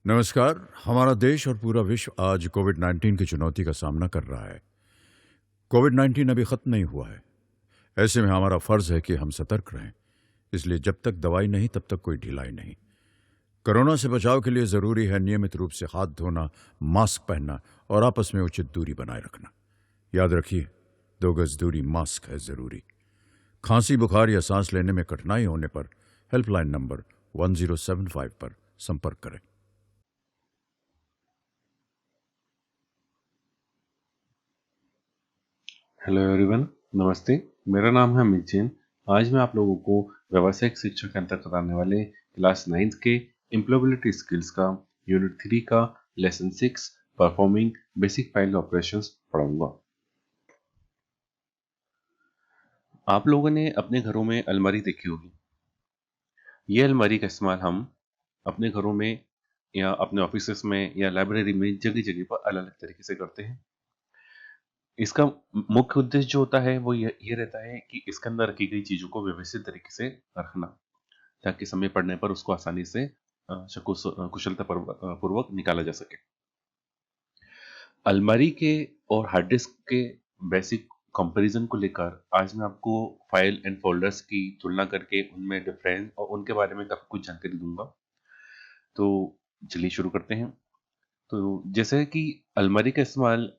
नमस्कार। हमारा देश और पूरा विश्व आज कोविड-19 की चुनौती का सामना कर रहा है। कोविड-19 अभी खत्म नहीं हुआ है। ऐसे में हमारा फर्ज है कि हम सतर्क रहें। इसलिए जब तक दवाई नहीं तब तक कोई ढिलाई नहीं। कोरोना से बचाव के लिए जरूरी है नियमित रूप से हाथ धोना, मास्क पहनना और आपस में उचित दूरी बनाए रखना। याद रखिए, 2 गज दूरी मास्क है जरूरी। खांसी, बुखार या सांस लेने में कठिनाई होने पर हेल्पलाइन नंबर 1075 पर संपर्क करें। हेलो एवरीवन, नमस्ते। मेरा नाम है अमित जैन। आज मैं आप लोगों को व्यावसायिक शिक्षा के अंतर्गत आने वाले क्लास 9th के एम्प्लॉयबिलिटी स्किल्स का यूनिट 3 का lesson 6 performing basic file operations पढ़ाऊंगा। आप लोगों ने अपने घरों में अलमारी देखी होगी। ये अलमारी का इस्तेमाल हम अपने घरों में या अपने ऑफिस में या लाइब्रेरी में जगह जगह पर अलग अलग तरीके से करते हैं। इसका मुख्य उद्देश्य जो होता है वो ये रहता है कि इसके अंदर रखी गई चीज़ों को व्यवस्थित तरीके से रखना, ताकि समय पड़ने पर उसको आसानी से कुशलता पूर्वक निकाला जा सके। अलमारी के और हार्ड डिस्क के बेसिक कंपैरिजन को लेकर आज मैं आपको फाइल एंड फोल्डर्स की तुलना करके उनमें डिफरेंस और उनके बारे में काफ़ी कुछ जानकारी दूंगा। तो चलिए शुरू करते हैं। तो जैसे कि अलमारी का इस्तेमाल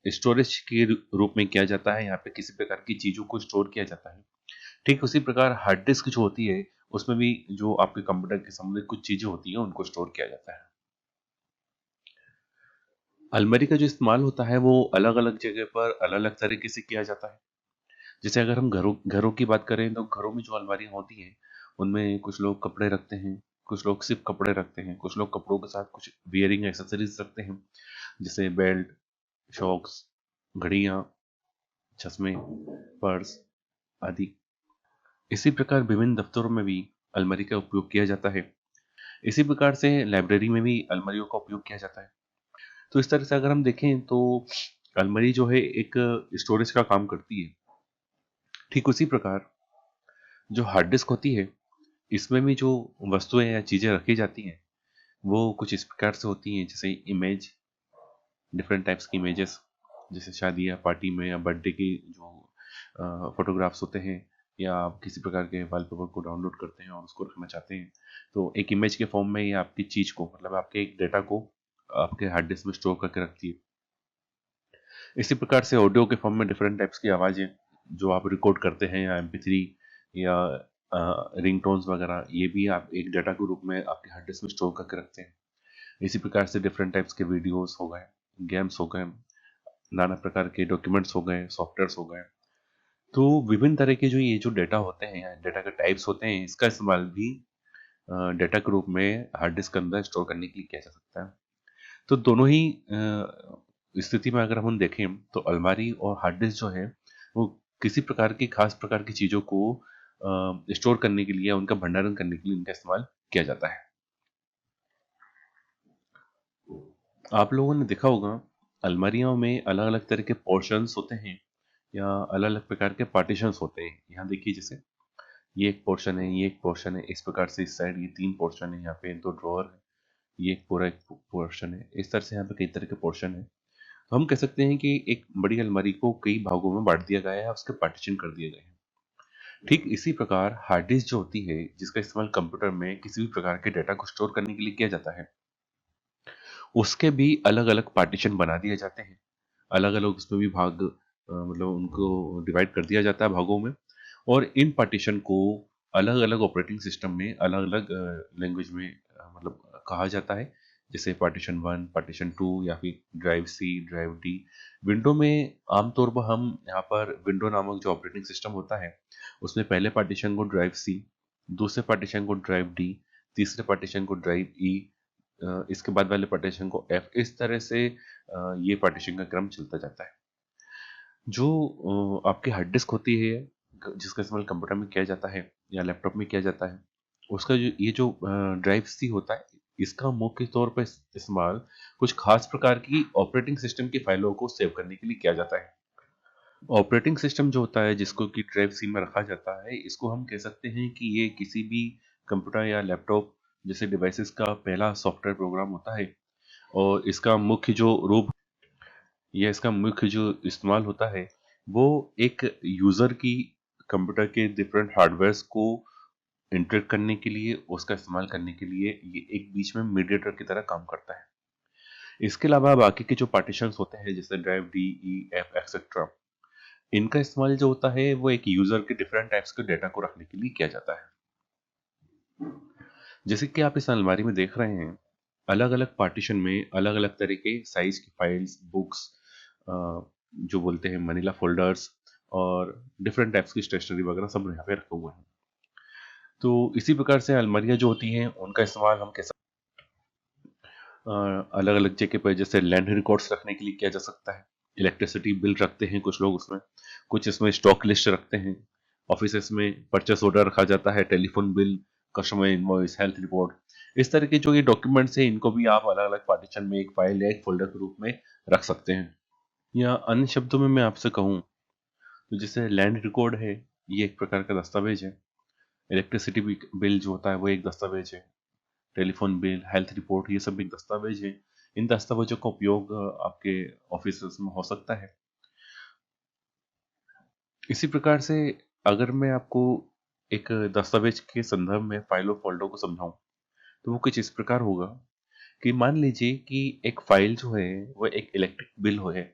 स्टोरेज के रूप में किया जाता है, यहाँ पे किसी प्रकार की चीज़ों को स्टोर किया जाता है। ठीक उसी प्रकार हार्ड डिस्क जो होती है, उसमें भी जो आपके कंप्यूटर के संबंधित कुछ चीज़ें होती हैं, उनको स्टोर किया जाता है। अलमारी का जो इस्तेमाल होता है, वो अलग-अलग जगह पर अलग-अलग तरीके से किया जाता है। जैसे अगर हम घरों घरों की बात करें, तो घरों में जो अलमारियाँ होती हैं, उनमें कुछ लोग कपड़े रखते हैं, कुछ लोग सिर्फ़ कपड़े रखते हैं, कुछ लोग कपड़ों के साथ कुछ वियरिंग एक्सेसरीज़ रखते हैं, जैसे बेल्ट, शॉक्स, घड़ियाँ, चश्मे, पर्स आदि। इसी प्रकार विभिन्न दफ्तरों में भी अलमारी का उपयोग किया जाता है। इसी प्रकार से लाइब्रेरी में भी अलमारियों का उपयोग किया जाता है। तो इस तरह से अगर हम देखें तो अलमारी जो है एक स्टोरेज का काम करती है। ठीक उसी प्रकार जो हार्ड डिस्क होती है, इसमें भी जो वस्तुएँ या चीज़ें रखी जाती हैं, वो कुछ इस प्रकार से होती हैं, जैसे इमेज, डिफरेंट टाइप्स की इमेजेस, जैसे शादी या पार्टी में या बर्थडे की जो फोटोग्राफ्स होते हैं, या आप किसी प्रकार के वॉलपेपर को डाउनलोड करते हैं और उसको रखना चाहते हैं, तो एक इमेज के फॉर्म में ये आपकी चीज़ को, मतलब आपके एक डेटा को आपके हार्ड डिस्क में स्टोर करके रखती है। इसी प्रकार से ऑडियो के फॉर्म में डिफरेंट टाइप्स की आवाज़ें जो आप रिकॉर्ड करते हैं, या MP3 या रिंगटोन्स वगैरह, ये भी आप एक डाटा के रूप में आपके हार्ड डिस्क में स्टोर करके रखते हैं। इसी प्रकार से डिफरेंट टाइप्स के वीडियोस हो गए, गेम्स हो गए, नाना प्रकार के डॉक्यूमेंट्स हो गए, सॉफ्टवेयर्स हो गए। तो विभिन्न तरह के जो ये जो डेटा होते हैं या डेटा के टाइप्स होते हैं, इसका इस्तेमाल भी डेटा के रूप में हार्ड डिस्क के अंदर स्टोर करने के लिए किया जा सकता है। तो दोनों ही स्थिति में अगर हम देखें, तो अलमारी और हार्ड डिस्क जो है, वो किसी प्रकार की खास प्रकार की चीज़ों को स्टोर करने के लिए या उनका भंडारण करने के लिए इनका इस्तेमाल किया जाता है। आप लोगों ने देखा होगा, अलमारियों में अलग-अलग तरह के पोर्शंस होते हैं या अलग-अलग प्रकार के पार्टीशंस होते हैं। यहाँ देखिए, जैसे ये एक पोर्शन है, ये एक पोर्शन है, इस प्रकार से इस साइड ये 3 पोर्शन है, यहाँ पे 2 ड्रॉअर है, ये एक पूरा एक पोर्शन है। इस तरह से यहाँ पे कई तरह के पोर्शन है। तो हम कह सकते हैं कि एक बड़ी अलमारी को कई भागों में बाँट दिया गया है, उसके पार्टीशन कर दिए गए हैं। ठीक इसी प्रकार हार्ड डिस्क जो होती है, जिसका इस्तेमाल कंप्यूटर में किसी भी प्रकार के डेटा को स्टोर करने के लिए किया जाता है, उसके भी अलग-अलग पार्टीशन बना दिए जाते हैं। अलग-अलग उसमें भी भाग, मतलब उनको डिवाइड कर दिया जाता है भागों में, और इन पार्टीशन को अलग-अलग ऑपरेटिंग सिस्टम में अलग-अलग लैंग्वेज में मतलब कहा जाता है। जैसे पार्टीशन 1, पार्टीशन 2, या फिर drive C, drive D. Window में आमतौर पर हम यहाँ पर विंडो नामक जो ऑपरेटिंग सिस्टम होता है, उसमें पहले पार्टीशन को ड्राइव सी, दूसरे पार्टीशन को ड्राइव डी, तीसरे पार्टीशन को ड्राइव ई, इसके बाद वाले पार्टीशन को एफ। इस तरह से ये पार्टीशन का क्रम चलता जाता है। जो आपकी हार्ड डिस्क होती है, जिसका इस्तेमाल कंप्यूटर में किया जाता है या लैपटॉप में किया जाता है, उसका जो ये जो ड्राइव सी होता है, इसका मुख्य तौर पर इस्तेमाल कुछ खास प्रकार की ऑपरेटिंग सिस्टम की फाइलों को सेव करने के लिए किया जाता है। ऑपरेटिंग सिस्टम जो होता है, जिसको कि ड्राइव सी में रखा जाता है, इसको हम कह सकते हैं कि ये किसी भी कंप्यूटर या लैपटॉप जैसे डिवाइसेस का पहला सॉफ्टवेयर प्रोग्राम होता है, और इसका मुख्य जो रूप या इसका मुख्य जो इस्तेमाल होता है, वो एक यूज़र की कंप्यूटर के डिफरेंट हार्डवेयर्स को इंटरैक्ट करने के लिए, उसका इस्तेमाल करने के लिए ये एक बीच में मीडिएटर की तरह काम करता है। इसके अलावा बाकी के जो पार्टीशंस होते हैं, जैसे ड्राइव डी, ई, एफ एक्सेट्रा, इनका इस्तेमाल जो होता है वो एक यूज़र के डिफरेंट टाइप्स के डेटा को रखने के लिए किया जाता है। जैसे कि आप इस अलमारी में देख रहे हैं, अलग-अलग पार्टीशन में अलग-अलग तरह के साइज़ की फाइल्स, बुक्स, जो बोलते हैं मैनिला फ़ोल्डर्स, और डिफरेंट टाइप्स की स्टेशनरी वगैरह सब यहाँ पे रखे हुए हैं। तो इसी प्रकार से अलमारियाँ जो होती हैं, उनका इस्तेमाल हम कैसे अलग-अलग जगह पे, जैसे लैंड रिकॉर्ड्स रखने के लिए किया जा सकता है। इलेक्ट्रिसिटी बिल रखते हैं कुछ लोग उसमें, कुछ इसमें स्टॉक लिस्ट रखते हैं। ऑफिसेज़ में परचेज़ ऑर्डर रखा जाता है, telephone bill, customer invoice, health report. इस तरह के जो ये डॉक्यूमेंट्स हैं, इनको भी आप अलग-अलग पार्टीशन में एक फ़ाइल या एक फ़ोल्डर के रूप में रख सकते हैं। या अन्य शब्दों में मैं आपसे कहूँ, तो जैसे लैंड रिकॉर्ड है, ये एक प्रकार का दस्तावेज़ है। इलेक्ट्रिसिटी बिल जो होता है, वो एक दस्तावेज़ है। टेलीफोन बिल, हेल्थ रिपोर्ट, ये सब एक दस्तावेज है। इन दस्तावेजों का उपयोग आपके ऑफिसेस में हो सकता है। इसी प्रकार से अगर मैं आपको एक दस्तावेज के संदर्भ में फाइल और फोल्डर को समझाऊं, तो वो कुछ इस प्रकार होगा कि मान लीजिए कि एक फाइल जो है वो एक इलेक्ट्रिक बिल हो है,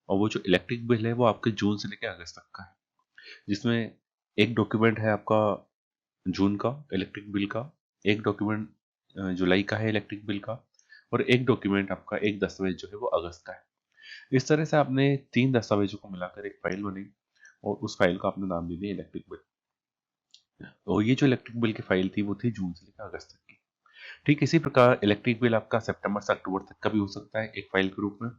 और वो जो इलेक्ट्रिक बिल है वो आपके जून से लेकर अगस्त तक का है, जिसमें एक डॉक्यूमेंट है आपका जून का इलेक्ट्रिक बिल का, एक डॉक्यूमेंट जुलाई का है इलेक्ट्रिक बिल का, और एक डॉक्यूमेंट आपका, एक दस्तावेज जो है वो अगस्त का है। इस तरह से आपने 3 दस्तावेजों को मिलाकर एक फाइल बनी, और उस फाइल को आपने नाम दे दिया इलेक्ट्रिक बिल। और ये जो इलेक्ट्रिक बिल की फाइल थी वो थी जून से लेकर अगस्त तक की। ठीक इसी प्रकार इलेक्ट्रिक बिल आपका सितंबर से अक्टूबर तक का भी हो सकता है एक फाइल के रूप में,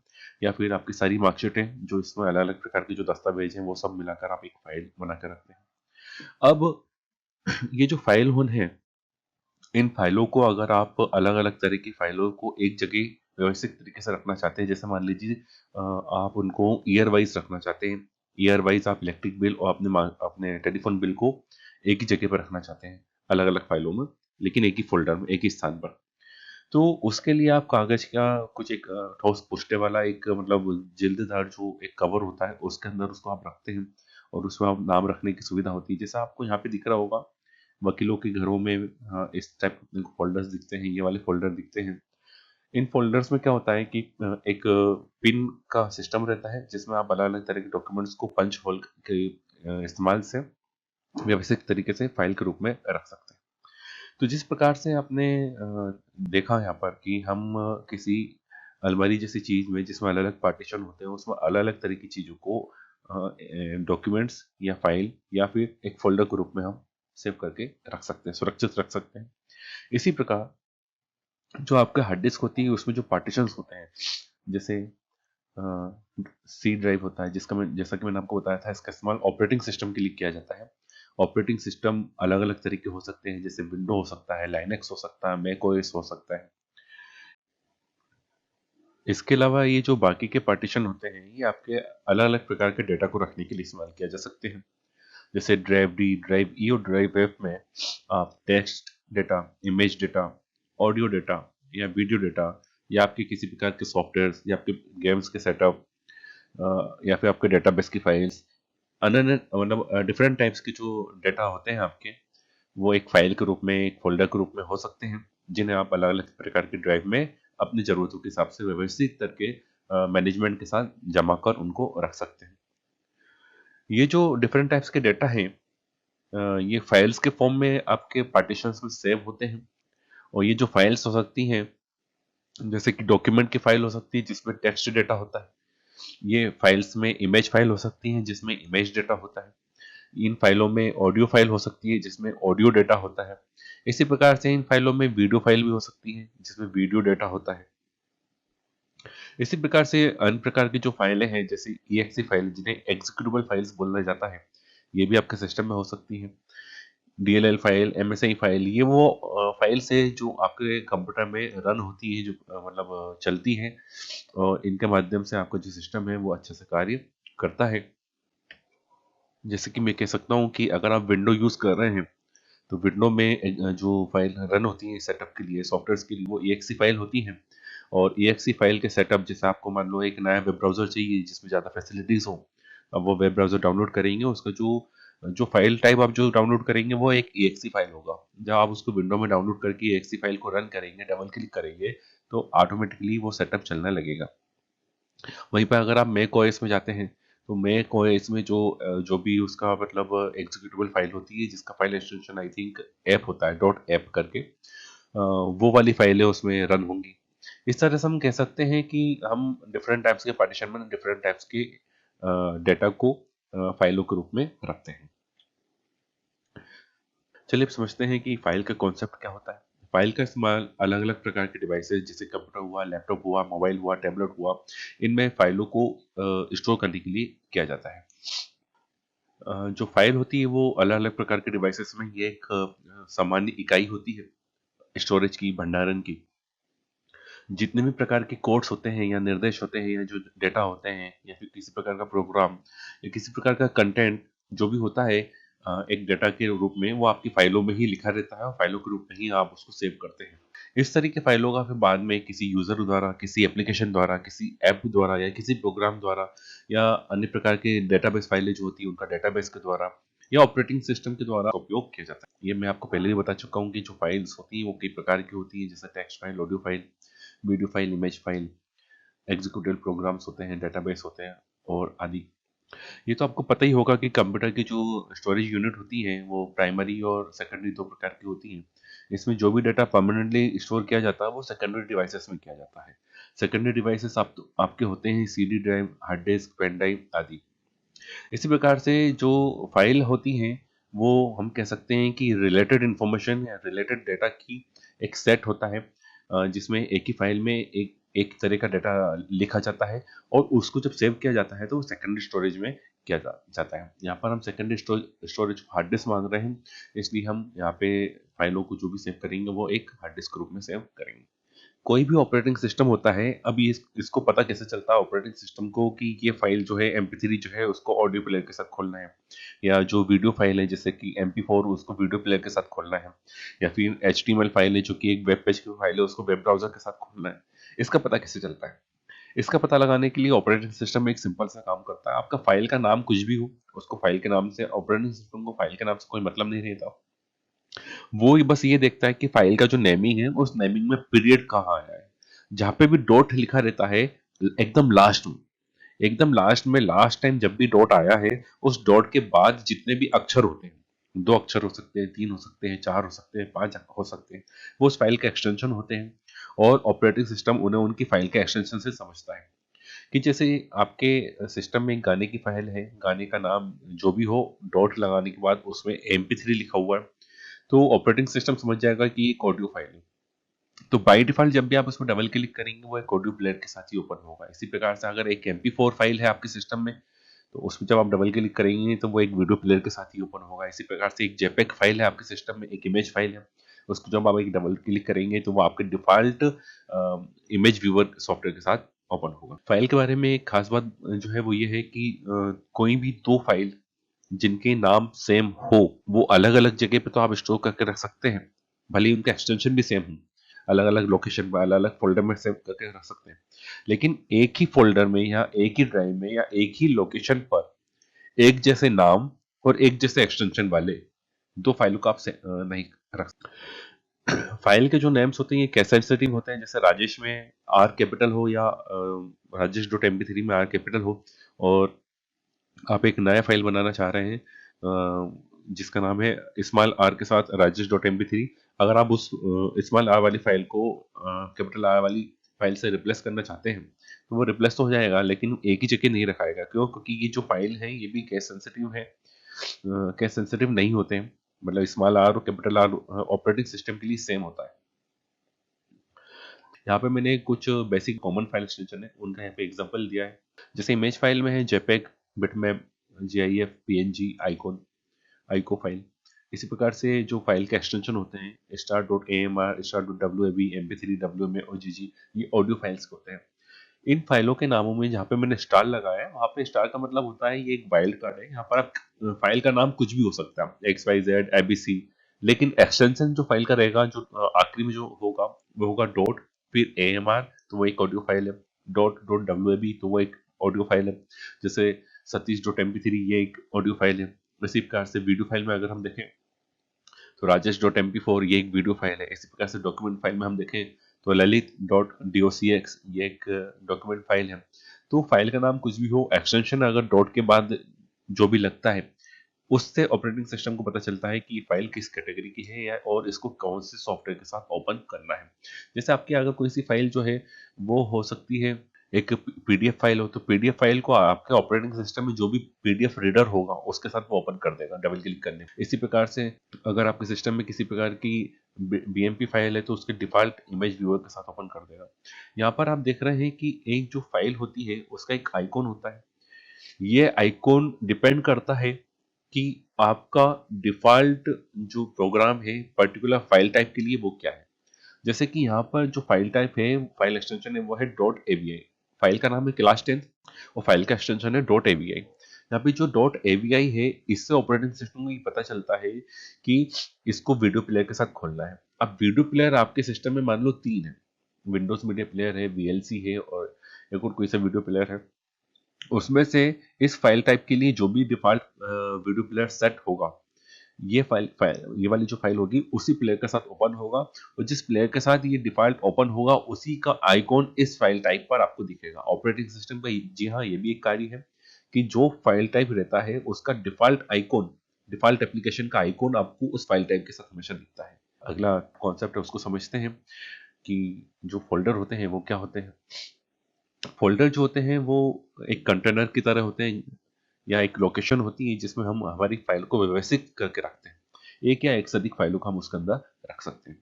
या फिर आपकी सारी मार्कशीटें जो इसमें अलग-अलग प्रकार के जो दस्तावेज हैं वो सब मिलाकर आप एक फाइल बनाकर रखते हैं। अब ये जो फाइल होन है, इन फाइलों को अगर आप अलग-अलग तरह की फाइलों को एक जगह व्यवस्थित तरीके से रखना चाहते हैं, जैसे मान लीजिए आप उनको ईयर वाइज़ रखना चाहते हैं। ईयर वाइज़ आप इलेक्ट्रिक बिल और अपने टेलीफ़ोन बिल को एक ही जगह पर रखना चाहते हैं, अलग-अलग फाइलों में, लेकिन एक ही फ़ोल्डर में, एक ही स्थान पर। तो उसके लिए आप कागज़ का कुछ एक ठोस पुष्टे वाला एक मतलब जिल्ददार जो एक कवर होता है, उसके अंदर उसको आप रखते हैं, और उसमें आप नाम रखने की सुविधा होती है। जैसा आपको यहाँ पे दिख रहा होगा, वकीलों के घरों में इस टाइप के फ़ोल्डर्स दिखते हैं, ये वाले फ़ोल्डर दिखते हैं। इन फ़ोल्डर्स में क्या होता है कि एक पिन का सिस्टम रहता है, जिसमें आप अलग-अलग तरह के डॉक्यूमेंट्स को पंच होल के इस्तेमाल से व्यवस्थित तरीके से फ़ाइल के रूप में रख सकते हैं। तो जिस प्रकार से आपने देखा यहाँ पर कि हम किसी अलमारी जैसी चीज़ में, जिसमें अलग-अलग पार्टीशन होते हैं, उसमें अलग-अलग तरह की चीज़ों को डॉक्यूमेंट्स या फ़ाइल या फिर एक फ़ोल्डर के रूप में हम सेव करके रख सकते हैं, सुरक्षित रख सकते हैं। इसी प्रकार जो आपके हार्ड डिस्क होती है, उसमें जो पार्टीशंस होते हैं, जैसे अ, सी ड्राइव होता है, जिसका मैं जैसा कि मैंने आपको बताया था, इसका इस्तेमाल ऑपरेटिंग सिस्टम के लिए किया जाता है। ऑपरेटिंग सिस्टम अलग-अलग तरह के हो सकते हैं, जैसे विंडो हो सकता है, लाइनक्स हो सकता है, मैक ओएस हो सकता है। इसके अलावा ये जो बाकी के पार्टीशन होते हैं, ये आपके अलग-अलग प्रकार के डेटा को रखने के लिए इस्तेमाल किया जा सकते हैं। जैसे ड्राइव डी, ड्राइव ई और ड्राइव एफ में आप text data, image data, audio data या वीडियो डेटा, या आपके किसी प्रकार के सॉफ्टवेयर्स या आपके गेम्स के सेटअप, या फिर आपके डेटाबेस की फाइल्स, अनन्य मतलब डिफरेंट टाइप्स के जो डेटा होते हैं आपके, वो एक फाइल के रूप में, एक फ़ोल्डर के रूप में हो सकते हैं, जिन्हें आप अलग-अलग प्रकार की ड्राइव में अपनी ज़रूरतों के हिसाब से व्यवस्थित करके मैनेजमेंट के साथ जमा कर उनको रख सकते हैं। ये जो डिफरेंट टाइप्स के डेटा हैं, ये फाइल्स के फॉर्म में आपके पार्टीशंस में सेव होते हैं, और ये जो फाइल्स हो सकती हैं, जैसे कि डॉक्यूमेंट की फाइल हो सकती है जिसमें टेक्स्ट डेटा होता है। ये फाइल्स में इमेज फाइल हो सकती है जिसमें इमेज डेटा होता है। इन फाइलों में ऑडियो फाइल हो सकती है जिसमें ऑडियो डेटा होता है। इसी प्रकार से इन फाइलों में वीडियो फाइल भी हो सकती है जिसमें वीडियो डेटा होता है। इसी प्रकार से अन्य प्रकार की जो फाइलें हैं, जैसे EXE फाइल, जिन्हें एग्जीक्यूटेबल फाइल्स बोला जाता है, ये भी आपके सिस्टम में हो सकती हैं। DLL फाइल, MSI फाइल, ये वो फाइल्स है जो आपके कंप्यूटर में रन होती है, जो मतलब चलती हैं, और इनके माध्यम से आपका जो सिस्टम है वो अच्छे से कार्य करता है। जैसे कि मैं कह सकता हूँ कि अगर आप विंडो यूज़ कर रहे हैं, तो विंडो में जो फाइल रन होती है सेटअप के लिए, सॉफ्टवेयर्स के लिए, वो EXE फाइल होती हैं। और EXE फाइल के सेटअप, जैसे आपको मान लो एक नया वेब ब्राउज़र चाहिए जिसमें ज़्यादा फैसिलिटीज़ हों, अब वो वेब ब्राउज़र डाउनलोड करेंगे, उसका जो जो फाइल टाइप आप जो डाउनलोड करेंगे वो एक EXE फाइल होगा। जब आप उसको विंडो में डाउनलोड करके EXE फाइल को रन करेंगे, डबल क्लिक करेंगे, तो ऑटोमेटिकली वो सेटअप चलने लगेगा। वहीं पे अगर आप मैक ओएस में जाते हैं, तो मैक ओएस में जो भी उसका मतलब एग्जीक्यूटेबल फाइल होती है, जिसका file extension I think app होता है, डॉट ऐप करके, वो वाली फाइलें उसमें रन होंगी। इस तरह से हम कह सकते हैं कि हम डिफरेंट टाइप्स के पार्टीशन में डिफरेंट टाइप्स के डेटा को फाइलों के रूप में रखते हैं। चलिए अब समझते हैं कि फाइल का कॉन्सेप्ट क्या होता है। फाइल का इस्तेमाल अलग-अलग प्रकार के डिवाइसेस जैसे कंप्यूटर हुआ, लैपटॉप हुआ, मोबाइल हुआ, टैबलेट हुआ, इनमें फाइलों को स्टोर करने के लिए किया जाता है। जो फाइल होती है वो अलग-अलग प्रकार के डिवाइसेस में ये एक सामान्य इकाई होती है स्टोरेज की, भंडारण की। जितने भी प्रकार के कोड्स होते हैं या निर्देश होते हैं या जो डेटा होते हैं या फिर किसी प्रकार का प्रोग्राम या किसी प्रकार का कंटेंट जो भी होता है एक डेटा के रूप में, वो आपकी फाइलों में ही लिखा रहता है और फाइलों के रूप में ही आप उसको सेव करते हैं। इस तरह की फाइलों का फिर बाद में किसी यूजर द्वारा, किसी एप्लीकेशन द्वारा, किसी ऐप द्वारा या किसी प्रोग्राम द्वारा या अन्य प्रकार के डेटाबेस फाइलें जो होती है उनका डेटाबेस के द्वारा या ऑपरेटिंग सिस्टम के द्वारा उपयोग किया जाता है। ये मैं आपको पहले ही बता चुका हूँ कि जो फाइल्स होती हैं वो कई प्रकार की होती है, जैसे text file, audio file, video file, image file, executive programs होते हैं, डेटाबेस होते हैं और आदि। ये तो आपको पता ही होगा कि कंप्यूटर की जो स्टोरेज यूनिट होती है वो प्राइमरी और सेकेंडरी दो प्रकार की होती हैं। इसमें जो भी डेटा परमानेंटली स्टोर किया जाता है वो सेकेंडरी डिवाइसेस में किया जाता है। सेकेंडरी डिवाइसेस आपके होते हैं CD drive, hard disk, pen drive आदि। इसी प्रकार से जो फाइल होती हैं वो हम कह सकते हैं कि रिलेटेड इंफॉर्मेशन या रिलेटेड डेटा की एक सेट होता है, जिसमें एक ही फाइल में एक एक तरह का डेटा लिखा जाता है और उसको जब सेव किया जाता है तो वो सेकेंडरी स्टोरेज में किया जाता है। यहाँ पर हम सेकेंडरी स्टोरेज हार्ड डिस्क मांग रहे हैं, इसलिए हम यहाँ पे फाइलों को जो भी सेव करेंगे वो एक हार्ड डिस्क रूप में सेव करेंगे। कोई भी ऑपरेटिंग सिस्टम होता है, अभी इसको पता कैसे चलता है ऑपरेटिंग सिस्टम को कि ये फाइल जो है MP3 जो है उसको ऑडियो प्लेयर के साथ खोलना है, या जो वीडियो फाइल है जैसे कि MP4 उसको वीडियो प्लेयर के साथ खोलना है, या फिर HTML फाइल है जो कि एक वेब पेज की फाइल है उसको वेब ब्राउजर के साथ खोलना है। इसका पता कैसे चलता है? इसका पता लगाने के लिए ऑपरेटिंग सिस्टम एक सिंपल सा काम करता है। आपका फाइल का नाम कुछ भी हो, उसको फाइल के नाम से, ऑपरेटिंग सिस्टम को फाइल के नाम से कोई मतलब नहीं रहता। वो बस ये देखता है कि फाइल का जो नेमिंग है उस नेमिंग में पीरियड कहाँ आया है। जहाँ पे भी डॉट लिखा रहता है एकदम लास्ट में, एकदम लास्ट में, लास्ट टाइम जब भी डॉट आया है उस डॉट के बाद जितने भी अक्षर होते हैं, 2 अक्षर हो सकते हैं, 3 हो सकते हैं, 4 हो सकते हैं, 5 हो सकते हैं, वो उस फाइल के एक्सटेंशन होते हैं और ऑपरेटिंग सिस्टम उन्हें उनकी फाइल के एक्सटेंशन से समझता है। कि जैसे आपके सिस्टम में एक गाने की फाइल है, गाने का नाम जो भी हो, डॉट लगाने के बाद उसमें MP3 लिखा हुआ है, तो ऑपरेटिंग सिस्टम समझ जाएगा कि ये एक ऑडियो फाइल है। तो बाय डिफ़ॉल्ट जब भी आप उसमें डबल क्लिक करेंगे वो एक ऑडियो प्लेयर के साथ ही ओपन होगा। इसी प्रकार से अगर एक MP4 फाइल है आपके सिस्टम में, तो उसमें जब आप डबल क्लिक करेंगे तो वो एक वीडियो प्लेयर के साथ ही ओपन होगा। इसी प्रकार से एक JPEG फाइल है आपके सिस्टम में, एक इमेज फाइल है, उसको जब आप एक डबल क्लिक करेंगे तो वो आपके डिफ़ॉल्ट इमेज व्यूअर सॉफ्टवेयर के साथ ओपन होगा। फाइल के बारे में एक खास बात जो है वो ये है कि कोई भी 2 फाइल जिनके नाम सेम हो, वो अलग-अलग जगह पे तो आप स्टोर करके रख सकते हैं, भले ही उनका एक्सटेंशन भी सेम हो। अलग-अलग लोकेशन पे, अलग-अलग फ़ोल्डर में सेव करके रख सकते हैं। लेकिन एक ही फ़ोल्डर में या एक ही ड्राइव में या एक ही लोकेशन पर एक जैसे नाम और एक जैसे एक्सटेंशन वाले 2 फाइलों को आप नहीं रख सकते। फाइल के जो नेम्स होते हैं ये कैसे सेंसिटिव होते हैं, जैसे राजेश में आर कैपिटल हो या राजेश डॉट MP3 में आर कैपिटल हो और आप एक नया फाइल बनाना चाह रहे हैं जिसका नाम है स्मॉल आर के साथ राजेश डॉट MP3। अगर आप उस स्मॉल आर वाली फाइल को कैपिटल आर वाली फाइल से रिप्लेस करना चाहते हैं तो वो रिप्लेस तो हो जाएगा लेकिन एक ही जगह नहीं रखाएगा। क्यों? क्योंकि ये जो फाइल है ये भी केस सेंसिटिव है, केस सेंसिटिव नहीं होते हैं, मतलब स्मॉल आर और कैपिटल आर ऑपरेटिंग सिस्टम के लिए सेम होता है। यहाँ पे मैंने कुछ बेसिक कॉमन फाइल एक्सटेंशन है उनका यहाँ पे एग्जांपल दिया है। जैसे इमेज फाइल में है JPEG, bitmap, GIF, PNG, icon, ICO file. इसी प्रकार से जो फाइल के एक्सटेंशन होते हैं star.amr, star.wav, mp3, wma, ogg, ये ऑडियो फाइल्स के होते हैं। इन फाइलों के नामों में जहाँ पे मैंने स्टार लगाया है वहाँ पे स्टार का मतलब होता है ये एक वाइल्ड कार्ड है। यहाँ पर आप फाइल का नाम कुछ भी हो सकता है, XYZ, ABC, लेकिन एक्सटेंशन जो फाइल का रहेगा, जो आखिरी में जो होगा वो होगा डॉट, फिर AMR, तो वो एक ऑडियो फाइल है, डॉट डॉट WAB, तो वो एक ऑडियो फाइल है, जैसे सतीश डॉट MP3, ये एक ऑडियो फाइल है। इसी प्रकार से वीडियो फाइल में अगर हम देखें तो राजेश डॉट MP4, ये एक वीडियो फाइल है। इसी प्रकार से डॉक्यूमेंट फाइल में हम देखें तो ललित डॉट docx, ये एक डॉक्यूमेंट फाइल है। तो फाइल का नाम कुछ भी हो, एक्सटेंशन अगर डॉट के बाद जो भी लगता है, उससे ऑपरेटिंग सिस्टम को पता चलता है कि ये फाइल किस कैटेगरी की है या और इसको कौन से सॉफ्टवेयर के साथ ओपन करना है। जैसे आपकी अगर कोई सी फाइल जो है वो हो सकती है एक PDF फाइल हो, तो PDF फाइल को आपके ऑपरेटिंग सिस्टम में जो भी PDF रीडर होगा उसके साथ वो ओपन कर देगा डबल क्लिक करने पे। इसी प्रकार से अगर आपके सिस्टम में किसी प्रकार की BMP फाइल है तो उसके डिफॉल्ट इमेज व्यूअर के साथ ओपन कर देगा। यहाँ पर आप देख रहे हैं कि एक जो फाइल होती है उसका एक आइकॉन होता है। ये आइकॉन डिपेंड करता है कि आपका डिफ़ॉल्ट जो प्रोग्राम है पर्टिकुलर फाइल टाइप के लिए वो क्या है। जैसे कि यहाँ पर जो फाइल टाइप है, फाइल एक्सटेंशन है, वो है डॉट AVI। फाइल का नाम है क्लास 10 और फाइल का एक्सटेंशन है डॉट AVI। यहाँ पे जो डॉट AVI है, इससे ऑपरेटिंग सिस्टम को ये पता चलता है कि इसको वीडियो प्लेयर के साथ खोलना है। अब वीडियो प्लेयर आपके सिस्टम में मान लो 3 है, विंडोज़ मीडिया प्लेयर है, VLC है और एक और कोई सा वीडियो प्लेयर है। उसमें से इस फाइल टाइप के लिए जो भी डिफ़ॉल्ट वीडियो प्लेयर सेट होगा, ये वाली जो फाइल होगी उसी प्लेयर के साथ ओपन होगा, और जिस प्लेयर के साथ ये डिफ़ॉल्ट ओपन होगा उसी का आइकॉन इस फाइल टाइप पर आपको दिखेगा। ऑपरेटिंग सिस्टम का जी हाँ, ये भी एक कार्य है कि जो फाइल टाइप रहता है उसका डिफ़ॉल्ट आइकॉन, डिफ़ॉल्ट एप्लीकेशन का आइकॉन आपको उस फाइल टाइप के साथ हमेशा दिखता है। अगला कॉन्सेप्ट है उसको समझते हैं कि जो फ़ोल्डर होते हैं वो क्या होते हैं। फ़ोल्डर जो होते हैं वो एक कंटेनर की तरह होते हैं या एक लोकेशन होती है जिसमें हम हमारी फाइल को व्यवस्थित करके रखते हैं। एक या एक से अधिक फाइलों को हम उसके अंदर रख सकते हैं।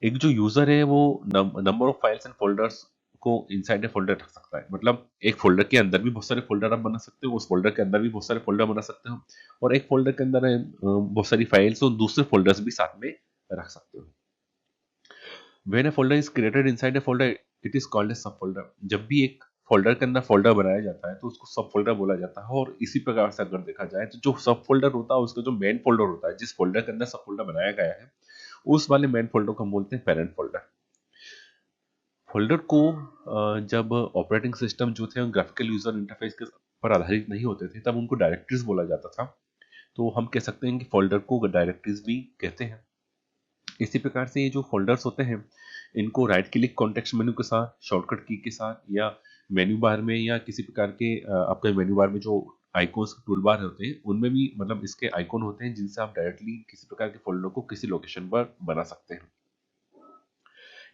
एक जो यूज़र है वो number of files and folders को इनसाइड ए फ़ोल्डर रख सकता है। मतलब एक फ़ोल्डर के अंदर भी बहुत सारे फ़ोल्डर आप बना सकते हो, उस फ़ोल्डर के अंदर भी बहुत सारे फ़ोल्डर बना सकते हो, और एक फ़ोल्डर के अंदर बहुत सारी फाइल्स और दूसरे फ़ोल्डर्स भी साथ में रख सकते हो। When a folder is created inside a folder, it is called a subfolder। जब भी एक फोल्डर के अंदर फोल्डर बनाया जाता है तो उसको सब फोल्डर बोला जाता है। और इसी प्रकार से अगर देखा जाए तो जो सब फोल्डर होता है उसका जो मेन फोल्डर होता है, जिस फोल्डर के अंदर सब फोल्डर बनाया गया है, उस वाले मेन फोल्डर को हम बोलते हैं पेरेंट फोल्डर। फोल्डर को जब ऑपरेटिंग सिस्टम जो थे ग्राफिकल यूजर इंटरफेस के पर आधारित नहीं होते थे तब उनको डायरेक्टरीज बोला जाता था। तो हम कह सकते हैं कि फोल्डर को डायरेक्टरीज भी कहते हैं। इसी प्रकार से ये जो फ़ोल्डर्स होते हैं, इनको राइट क्लिक कॉन्टेक्स्ट मेनू के साथ, शॉर्टकट की के साथ या मेनू बार में या किसी प्रकार के आपके मेनू बार में जो आइकॉन्स टूल बार होते हैं, उनमें भी मतलब इसके आइकॉन होते हैं जिनसे आप डायरेक्टली किसी प्रकार के फ़ोल्डर को किसी लोकेशन पर बना सकते हैं।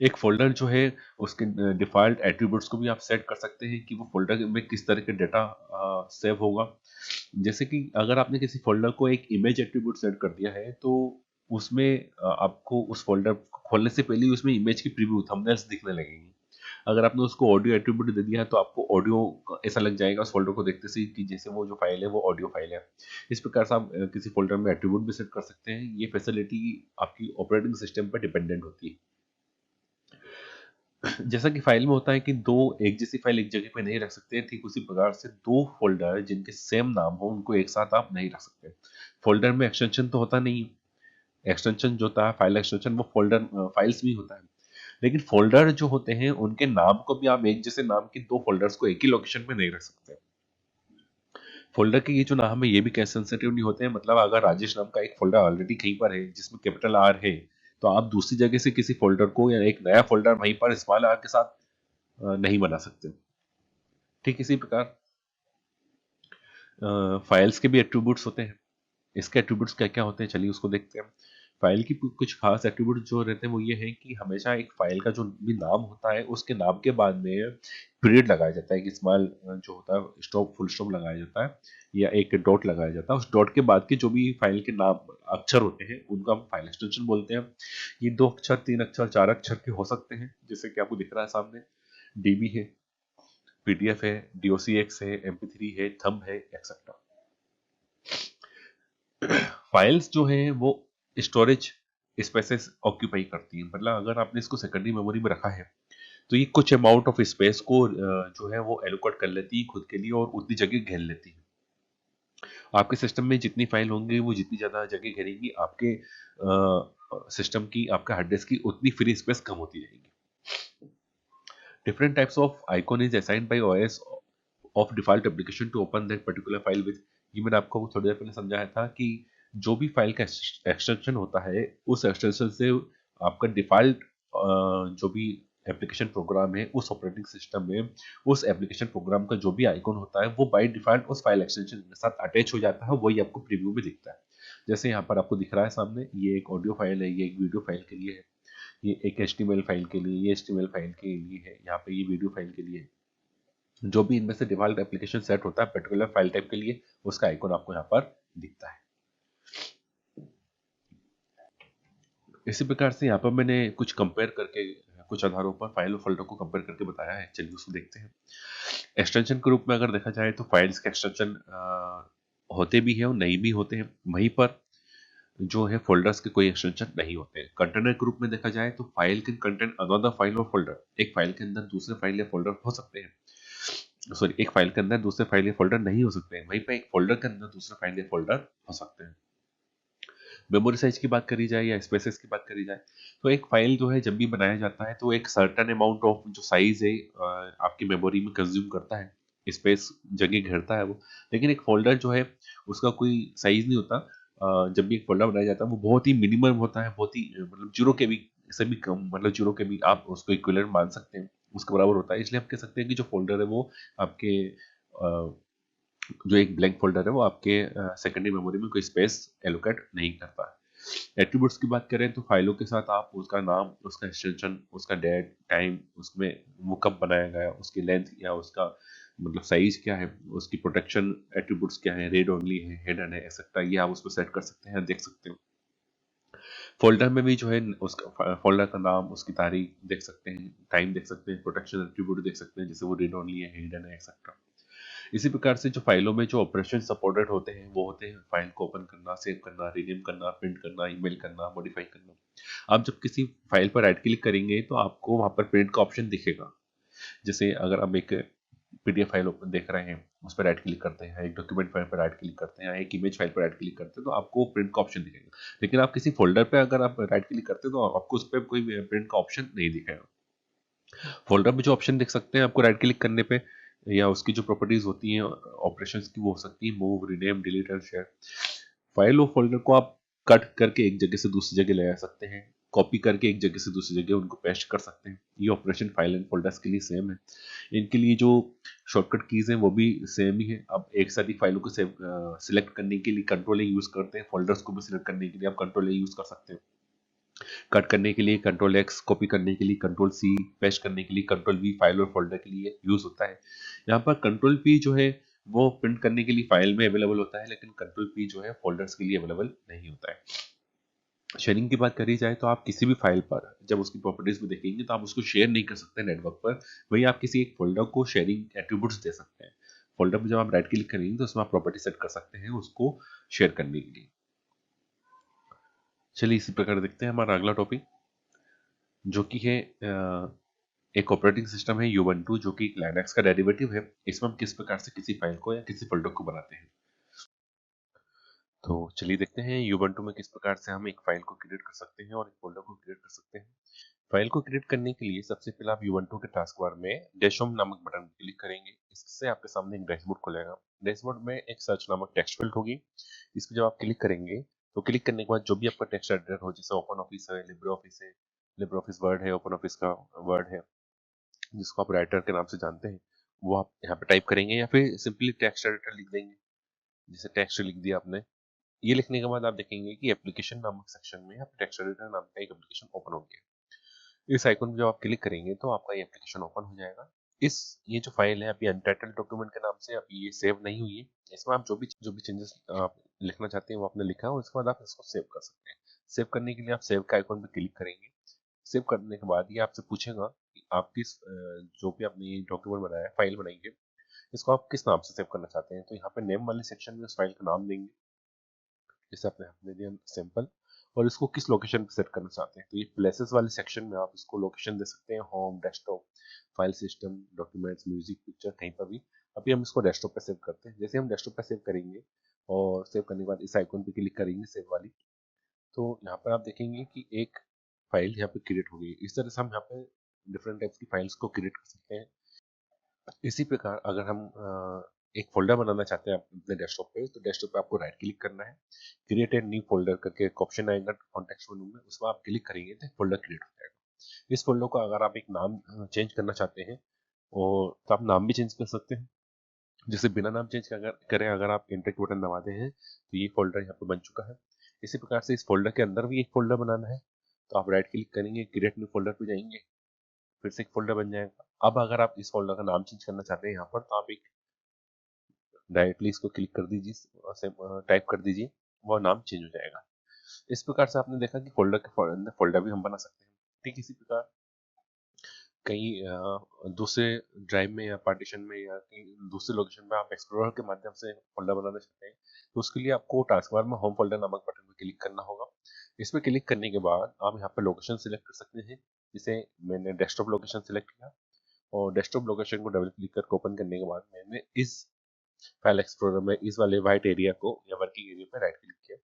एक फ़ोल्डर जो है उसके डिफ़ॉल्ट एट्रिब्यूट्स को भी आप सेट कर सकते हैं कि वो फ़ोल्डर में किस तरह के डेटा सेव होगा। जैसे कि अगर आपने किसी फ़ोल्डर को एक इमेज एट्रिब्यूट सेट कर दिया है तो उसमें आपको उस फ़ोल्डर को खोलने से पहले ही उसमें इमेज की प्रीव्यू थंबनेल्स दिखने लगेंगी। अगर आपने उसको ऑडियो एट्रिब्यूट दे दिया है तो आपको ऑडियो ऐसा लग जाएगा उस फ़ोल्डर को देखते से ही कि जैसे वो जो फ़ाइल है वो ऑडियो फ़ाइल है। इस प्रकार से आप किसी फ़ोल्डर में एट्रिब्यूट भी सेट कर सकते हैं। ये फैसिलिटी आपकी ऑपरेटिंग सिस्टम पर डिपेंडेंट होती है। जैसा कि फाइल में होता है कि दो एक जैसी फाइल एक जगह पे नहीं रख सकते, ठीक उसी प्रकार से दो फोल्डर जिनके सेम नाम हो उनको एक साथ आप नहीं रख सकते। फोल्डर में एक्सटेंशन तो होता नहीं है। एक्सटेंशन जो होता है फाइल एक्सटेंशन वो फोल्डर फाइल्स में होता है। लेकिन फोल्डर जो होते हैं उनके नाम को भी आप एक जैसे नाम के दो फोल्डर्स को एक ही लोकेशन पे नहीं रख सकते। फोल्डर के ये जो नाम है ये भी कैसे सेंसिटिव नहीं होते हैं। मतलब अगर राजेश नाम का एक फोल्डर ऑलरेडी कहीं पर है जिसमें कैपिटल R है, तो आप दूसरी जगह से किसी फोल्डर को या एक नया फोल्डर वहीं पर स्मॉल r के साथ नहीं बना सकते। ठीक इसी प्रकार फाइल्स के भी एट्रीब्यूट्स होते हैं। इसके एट्रीब्यूट्स क्या-क्या होते हैं चलिए उसको देखते हैं। फाइल की कुछ खास एट्रीब्यूट जो रहते हैं वो ये है कि हमेशा एक फाइल का जो भी नाम होता है उसके नाम के बाद में पीरियड लगाया जाता है कि स्मॉल जो होता है स्टॉप फुल स्टॉप लगाया जाता है या एक डॉट लगाया जाता है। उस डॉट के बाद के जो भी फाइल के नाम अक्षर होते हैं उनको हम फाइल एक्सटेंशन बोलते हैं। ये 2 अक्षर, 3 अक्षर, 4 अक्षर के हो सकते हैं जैसे कि आपको दिख रहा है सामने। डीबी है, पीडीएफ है, docx है, MP3 है, थंब है, एक्सेट्रा। फाइल्स जो हैं वो स्टोरेज स्पेसेस ऑक्यूपाई करती हैं। मतलब अगर आपने इसको सेकेंडरी मेमोरी में रखा है तो ये कुछ अमाउंट ऑफ स्पेस को जो है वो एलोकेट कर लेती है खुद के लिए और उतनी जगह घेर लेती है। आपके सिस्टम में जितनी फाइल होंगी वो जितनी ज़्यादा जगह घेरेंगी आपके सिस्टम की, आपका हार्ड डिस्क की उतनी फ्री स्पेस कम होती जाएगी। Different types of icon is assigned by OS of default application to open that particular file with। ये मैंने आपको थोड़ी देर पहले समझाया था कि जो भी फाइल का एक्सटेंशन होता है उस एक्सटेंशन से आपका डिफॉल्ट जो भी एप्लीकेशन प्रोग्राम है उस ऑपरेटिंग सिस्टम में उस एप्लीकेशन प्रोग्राम का जो भी आइकॉन होता है वो बाय डिफॉल्ट उस फाइल एक्सटेंशन के साथ अटैच हो जाता है, वही आपको प्रीव्यू में दिखता है। जैसे यहाँ पर आपको दिख रहा है सामने, ये एक ऑडियो फाइल है, ये एक वीडियो फाइल के लिए है, ये एक HTML फाइल के लिए, ये HTML फाइल के लिए है, यहाँ पे ये वीडियो फाइल के लिए है। जो भी इनमें से डिफ़ॉल्ट एप्लीकेशन सेट होता है पर्टिकुलर फाइल टाइप के लिए, उसका आइकॉन आपको यहाँ पर दिखता है। इसी प्रकार से यहाँ पर मैंने कुछ कंपेयर करके कुछ आधारों पर फाइल और फ़ोल्डर को कंपेयर करके बताया है। चलिए उसको देखते हैं। एक्सटेंशन के रूप में अगर देखा जाए तो फाइल्स के एक्सटेंशन होते भी हैं और नहीं भी होते हैं। वहीं पर जो है फ़ोल्डर्स के कोई एक्सटेंशन नहीं होते हैं। कंटेनर के रूप में देखा जाए तो file can contain another file और फ़ोल्डर। एक फाइल के अंदर दूसरे फाइल या फ़ोल्डर हो सकते हैं। सॉरी, एक फाइल के अंदर दूसरे फाइल या फ़ोल्डर नहीं हो सकते हैं। वहीं पे एक फ़ोल्डर के अंदर दूसरे फाइल या फ़ोल्डर हो सकते हैं। मेमोरी साइज़ की बात करी जाए या स्पेसेस की बात करी जाए, तो एक फाइल जो है जब भी बनाया जाता है तो एक सर्टेन अमाउंट ऑफ जो साइज़ है आपकी मेमोरी में कंज़्यूम करता है, स्पेस जगह घेरता है वो। लेकिन एक फ़ोल्डर जो है उसका कोई साइज़ नहीं होता। जब भी एक फ़ोल्डर बनाया जाता है वो बहुत ही मिनिमम होता है, बहुत ही मतलब 0 के भी से भी कम, मतलब 0 के भी आप उसको इक्विवेलेंट मान सकते हैं, उसके बराबर होता है। इसलिए आप कह सकते हैं कि जो फ़ोल्डर है वो आपके जो एक ब्लैंक फ़ोल्डर है वो आपके सेकेंडरी मेमोरी में कोई स्पेस एलोकेट नहीं करता है। एट्रीब्यूट्स की बात करें तो फाइलों के साथ आप उसका नाम, उसका एक्सटेंशन, उसका डेट, टाइम, उसमें वो कब बनाया गया, उसकी लेंथ या उसका मतलब साइज क्या है, उसकी प्रोटेक्शन एट्रीब्यूट्स क्या है, रीड ओनली है, हिडन है, एक्सेट्रा, ये आप उसको सेट कर सकते हैं, देख सकते हैं। फ़ोल्डर में भी जो है उसका फ़ोल्डर का नाम, उसकी तारीख देख सकते हैं, टाइम देख सकते हैं, प्रोटेक्शन एट्रीब्यूट देख सकते हैं, जैसे वो रीड ओनली है, हिडन है, एक्सेट्रा। इसी प्रकार से जो फाइलों में जो ऑपरेशन सपोर्टेड होते हैं वो होते हैं फाइल को ओपन करना, सेव करना, रीनेम करना, प्रिंट करना, ईमेल करना, मॉडिफाई करना। आप जब किसी फाइल पर राइट क्लिक करेंगे तो आपको वहां पर प्रिंट का ऑप्शन दिखेगा। जैसे अगर हम एक PDF फाइल ओपन देख रहे हैं, उस पर राइट क्लिक करते हैं, एक डॉक्यूमेंट फाइल पर राइट क्लिक करते हैं, एक इमेज फाइल पर राइट क्लिक करते हैं, तो आपको प्रिंट का ऑप्शन दिखेगा। लेकिन आप किसी फोल्डर पे अगर आप राइट क्लिक करते हैं तो आपको उस पर कोई प्रिंट का ऑप्शन नहीं दिखेगा। फोल्डर में जो ऑप्शन देख सकते हैं आपको राइट क्लिक करने पे, या उसकी जो प्रॉपर्टीज होती हैं ऑपरेशंस की, वो हो सकती है move, rename, delete and share. File और फोल्डर को आप कट करके एक जगह से दूसरी जगह ले जा सकते हैं, कॉपी करके एक जगह से दूसरी जगह उनको पेस्ट कर सकते हैं। ये ऑपरेशन फाइल एंड फोल्डर्स के लिए सेम है। इनके लिए जो शॉर्टकट कीज हैं वो भी सेम ही है। आप एक साथ ही फाइलों को सिलेक्ट करने के लिए कंट्रोल ए यूज करते हैं, फोल्डर्स को भी सिलेक्ट करने के लिए आप कंट्रोल ए यूज कर सकते हैं। कट करने के लिए कंट्रोल एक्स, कॉपी करने के लिए कंट्रोल सी, पेस्ट करने के लिए कंट्रोल वी फाइल और फोल्डर के लिए यूज होता है। यहाँ पर कंट्रोल पी जो है वो प्रिंट करने के लिए फाइल में अवेलेबल होता है, लेकिन कंट्रोल पी जो है फोल्डर्स के लिए अवेलेबल नहीं होता है। शेयरिंग की बात करी जाए तो आप किसी भी फाइल पर जब उसकी प्रॉपर्टीज में देखेंगे तो आप उसको शेयर नहीं कर सकते नेटवर्क पर, वहीं आप किसी एक फोल्डर को शेयरिंग एट्रीब्यूट्स दे सकते हैं। फोल्डर में जब आप राइट क्लिक करेंगे तो उसमें आप प्रॉपर्टी सेट कर सकते हैं उसको शेयर करने के लिए। चलिए इसी प्रकार देखते हैं हमारा अगला टॉपिक, जो कि है एक ऑपरेटिंग सिस्टम है यूबंटू, जो कि लाइनक्स का डेरिवेटिव है। इसमें हम किस प्रकार से किसी फाइल को या किसी फोल्डर को बनाते हैं। तो चलिए देखते हैं यूबंटू में किस प्रकार से हम एक फाइल को क्रिएट कर सकते हैं और एक फोल्डर को क्रिएट कर सकते हैं। फाइल को क्रिएट करने के लिए सबसे पहले आप यूबंटू के टास्क बार में डैश होम नामक बटन पर क्लिक करेंगे। इससे आपके सामने एक डैशबोर्ड खुलेगा। डैशबोर्ड में एक सर्च नामक टेक्स्ट फील्ड होगी। इस पर जब आप क्लिक करेंगे तो क्लिक करने के बाद जो भी आपका टेक्स्ट एडिटर हो, जैसे ओपन ऑफिस है, लिब्रे ऑफिस है, लिब्रे ऑफिस वर्ड है, ओपन ऑफिस का वर्ड है, जिसको आप राइटर के नाम से जानते हैं, वो आप यहाँ पे टाइप करेंगे या फिर सिंपली टेक्स्ट एडिटर लिख देंगे। जैसे टेक्स्ट लिख दिया आपने, ये लिखने के बाद आप देखेंगे कि एप्लीकेशन नामक सेक्शन में आप टेक्स्ट एडिटर नाम का एक एप्लीकेशन ओपन हो गया। इस आइकन पे जब आप क्लिक करेंगे तो आपका ये एप्लीकेशन ओपन हो जाएगा। इस ये जो फाइल है अभी अनटाइटल्ड डॉक्यूमेंट के नाम से अभी ये सेव नहीं हुई है। इसमें आप जो भी चेंजेस आप लिखना चाहते हैं वो आपने लिखा है और उसके बाद आप इसको सेव कर सकते हैं। सेव करने के लिए आप सेव के आइकन पे क्लिक करेंगे। सेव करने के बाद ये आपसे पूछेगा कि आप किस जो भी आपने ये डॉक्यूमेंट बनाया है, फाइल बनाई है, इसको आप किस नाम से सेव करना चाहते हैं। तो यहाँ पे नेम वाले सेक्शन में उस फाइल का नाम देंगे, जैसे आपने दिया सैंपल, और इसको किस लोकेशन पे सेट करना चाहते हैं। तो ये प्लेसेस वाले सेक्शन में आप इसको लोकेशन दे सकते हैं, home, desktop, file system, documents, music, picture, कहीं पर भी। अभी हम इसको डेस्कटॉप पे सेव करते हैं। जैसे हम डेस्कटॉप पे सेव करेंगे और सेव करने के बाद इस आइकन पे क्लिक करेंगे सेव वाली, तो यहाँ पर आप देखेंगे कि एक फाइल यहाँ पे क्रिएट हो गई। इस तरह से हम यहाँ पे डिफरेंट टाइप्स की फाइल्स को क्रिएट कर सकते हैं। इसी प्रकार अगर हम एक फोल्डर बनाना चाहते हैं अपने डेस्कटॉप पे, तो डेस्कटॉप पे आपको राइट क्लिक करना है, क्रिएट ए न्यू फोल्डर करके एक ऑप्शन आएगा कॉन्टेक्स्ट मेनू में, उसमें आप क्लिक करेंगे तो फोल्डर क्रिएट हो जाएगा। इस फोल्डर को अगर आप एक नाम चेंज करना चाहते हैं, और तो आप नाम भी चेंज कर सकते हैं। जैसे बिना नाम चेंज करें अगर आप एंटर के बटन दबाते हैं, तो ये फोल्डर यहाँ पे बन चुका है। इसी प्रकार से इस फोल्डर के अंदर भी एक फोल्डर बनाना है, तो आप राइट क्लिक करेंगे, क्रिएट न्यू फोल्डर पे जाएंगे, फिर से एक फोल्डर बन जाएगा। अब अगर आप इस फोल्डर का नाम चेंज करना चाहते हैं यहाँ पर, तो आप एक डायरेक्टली इसको क्लिक कर दीजिए, से टाइप कर दीजिए, वो नाम चेंज हो जाएगा। इस प्रकार से आपने देखा कि फोल्डर के अंदर फोल्डर भी हम बना सकते हैं। ठीक इसी प्रकार कहीं दूसरे ड्राइव में या पार्टीशन में या कहीं दूसरे लोकेशन में आप एक्सप्लोरर के माध्यम से फोल्डर बनाना चाहते हैं, तो उसके लिए आपको टास्क बार में होम फोल्डर नामक बटन पर क्लिक करना होगा। इस पर क्लिक करने के बाद आप यहाँ पे लोकेशन सिलेक्ट कर सकते हैं। जिसे मैंने डेस्कटॉप लोकेशन सिलेक्ट किया, और डेस्कटॉप लोकेशन को डबल क्लिक करके ओपन करने के बाद मैंने इस फाइल एक्सप्लोरर में इस वाले व्हाइट एरिया को या वर्किंग एरिया पे राइट क्लिक किया।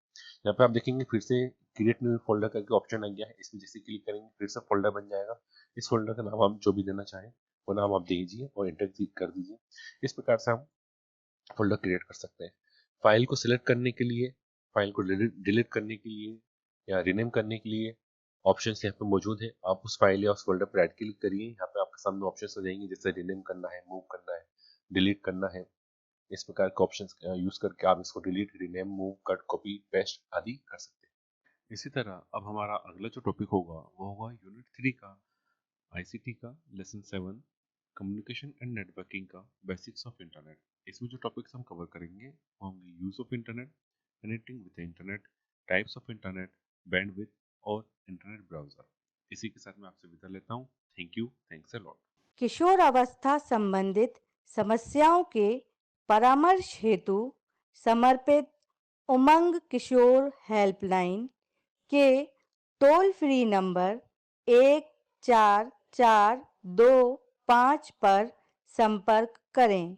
यहाँ पे आप देखेंगे फिर से क्रिएट न्यू फोल्डर करके ऑप्शन आ गया है, इसमें जैसे क्लिक करेंगे फिर से फोल्डर बन जाएगा। इस फोल्डर का नाम आप जो भी देना चाहें वो नाम आप दीजिए और एंटर क्लिक कर दीजिए। इस प्रकार से हम फोल्डर क्रिएट कर सकते हैं। फाइल को सिलेक्ट करने के लिए, फाइल को डिलीट करने के लिए या रिनेम करने के लिए ऑप्शन यहाँ पे मौजूद है। आप उस फाइल या उस फोल्डर पर राइट क्लिक करिए, यहाँ पे आपके सामने ऑप्शन आ जाएंगे, जैसे रिनेम करना है, मूव करना है, डिलीट करना है। इस प्रकार के ऑप्शंस यूज करके आप इसको delete, rename, move, cut, copy, paste आदि कर सकते हैं। इसी तरह अब हमारा अगला जो टॉपिक होगा वो होगा यूनिट 3 का आईसीटी का लेसन 7 कम्युनिकेशन एंड नेटवर्किंग का बेसिक्स ऑफ इंटरनेट। इसमें जो टॉपिक्स हम कवर करेंगे वो होंगे use of internet, connecting with internet, types of internet, bandwidth और इंटरनेट ब्राउजर। इसी के साथ मैं आपसे विदा लेता हूँ। Thank you, thanks a lot. किशोर अवस्था संबंधित समस्याओं के परामर्श हेतु समर्पित उमंग किशोर हेल्पलाइन के टोल फ्री नंबर 144225 पर संपर्क करें।